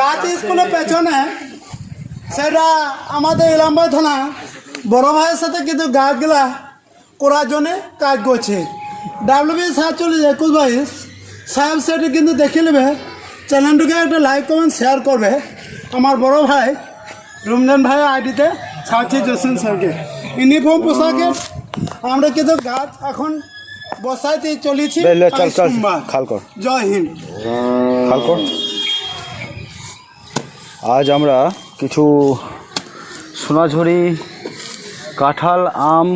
গাছ স্কুলের পেছনে সেটা আমাদের ইলামবাগ থানা বড় ভাইয়ের সাথে কিন্তু গাছগুলা করার জন্য কাজ করছে। WB 4721 সাহেব সেটি কিন্তু দেখে নেবে, চ্যানেলটিকে একটা লাইক কমেন্ট শেয়ার করবে। আমার বড় ভাই রমজান ভাইয়ের আইডিতে ছাড়ছি জসিম স্যারকে ইউনিফর্ম পোশাকে আমরা কিন্তু গাছ এখন বসাইতে চলেছি। জয় হিন্দ। আজ আমরা কিছু সোনাঝুরি, কাঁঠাল, আম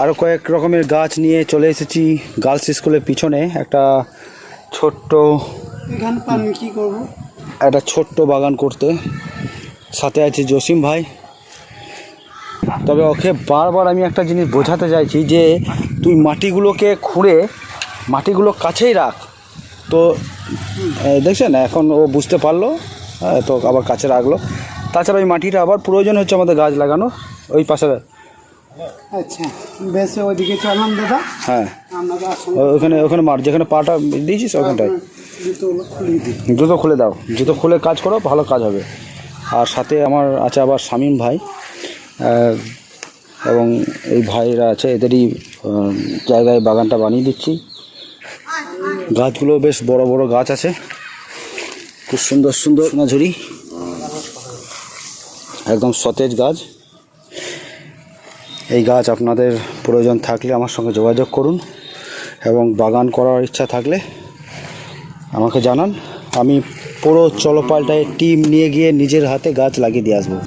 আরও কয়েক রকমের গাছ নিয়ে চলে এসেছি গার্লস স্কুলের পিছনে একটা ছোট্ট বাগান করতে। সাথে আছে জসিম ভাই। তবে ওকে বারবার আমি একটা জিনিস বোঝাতে চাইছি যে তুই মাটিগুলোকে খুঁড়ে মাটিগুলো কাছেই রাখ। তো দেখছেন এখন ও বুঝতে পারলো, তো আবার কাছে রাখলো। তাছাড়া ওই মাটিটা আবার প্রয়োজন হচ্ছে আমাদের গাছ লাগানো ওই পাশে। আচ্ছা বেশ, ওইদিকে চললাম দাদা। হ্যাঁ ওখানে মার যেখানে পাটা দিয়েছিস ওখানটায় জুতো খুলে দাও, জুতো খুলে কাজ করো, ভালো কাজ হবে। আর সাথে আমার আছে আবার শামীম ভাই এবং এই ভাইরা আছে, এদেরই জায়গায় বাগানটা বানিয়ে দিচ্ছি। গাছগুলো বেশ বড় বড় গাছ আছে, খুব সুন্দর সুন্দর সোনাঝুরি, একদম সতেজ গাছ। এই গাছ আপনাদের প্রয়োজন থাকলে আমার সঙ্গে যোগাযোগ করুন এবং বাগান করার ইচ্ছা থাকলে আমাকে জানান। আমি পুরো চলপাল্টায় টিম নিয়ে গিয়ে নিজের হাতে গাছ লাগিয়ে দিয়ে আসবো।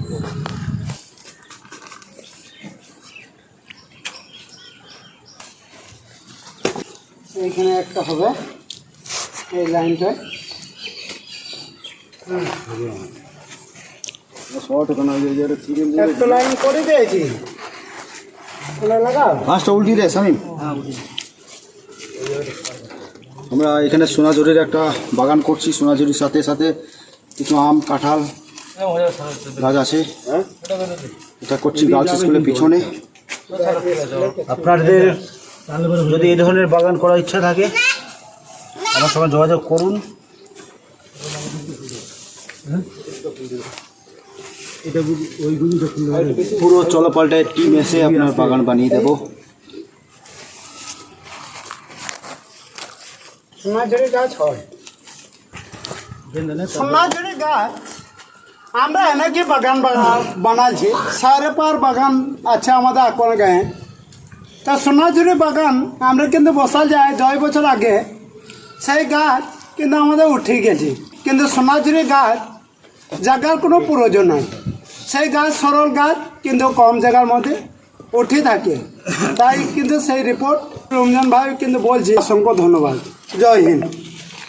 এইখানে একটা হবে এই লাইনটা, একটা লাইন করে দিয়েছি। গাছটা উল্টি রে শামীম। আমরা এখানে সোনাঝুরির একটা বাগান করছি, সোনাঝুরির সাথে সাথে কিছু আম, কাঁঠাল গাছ আছে। এটা করছি গার্লস স্কুলের পিছনে। আপনাদের যদি এই ধরনের বাগান করার ইচ্ছা থাকে আমার সঙ্গে যোগাযোগ করুন। পুরো চলপাল্টায় টিম এসে আপনার বাগান বানিয়ে দেব। সোনাঝুরি গাছ হয়, সোনাঝুরি গাছ আমরা এনেছি বাগান বানাচ্ছি। সারে পার বাগান আছে আমাদের আকর গায়ে। তা সোনাঝুরি বাগান আমরা কিন্তু বসা যায় 2 বছর আগে, সেই গাছ কিন্তু আমাদের উঠে গেছে। কিন্তু সোনাঝুরি গাছ জায়গার কোনো প্রয়োজন নাই, সেই গাছ সরল গাছ কিন্তু কম জায়গার মধ্যে উঠে থাকে। তাই কিন্তু সেই রিপোর্ট রমজান ভাই কিন্তু বলছি। অসংখ্য ধন্যবাদ। জয় হিন্দ।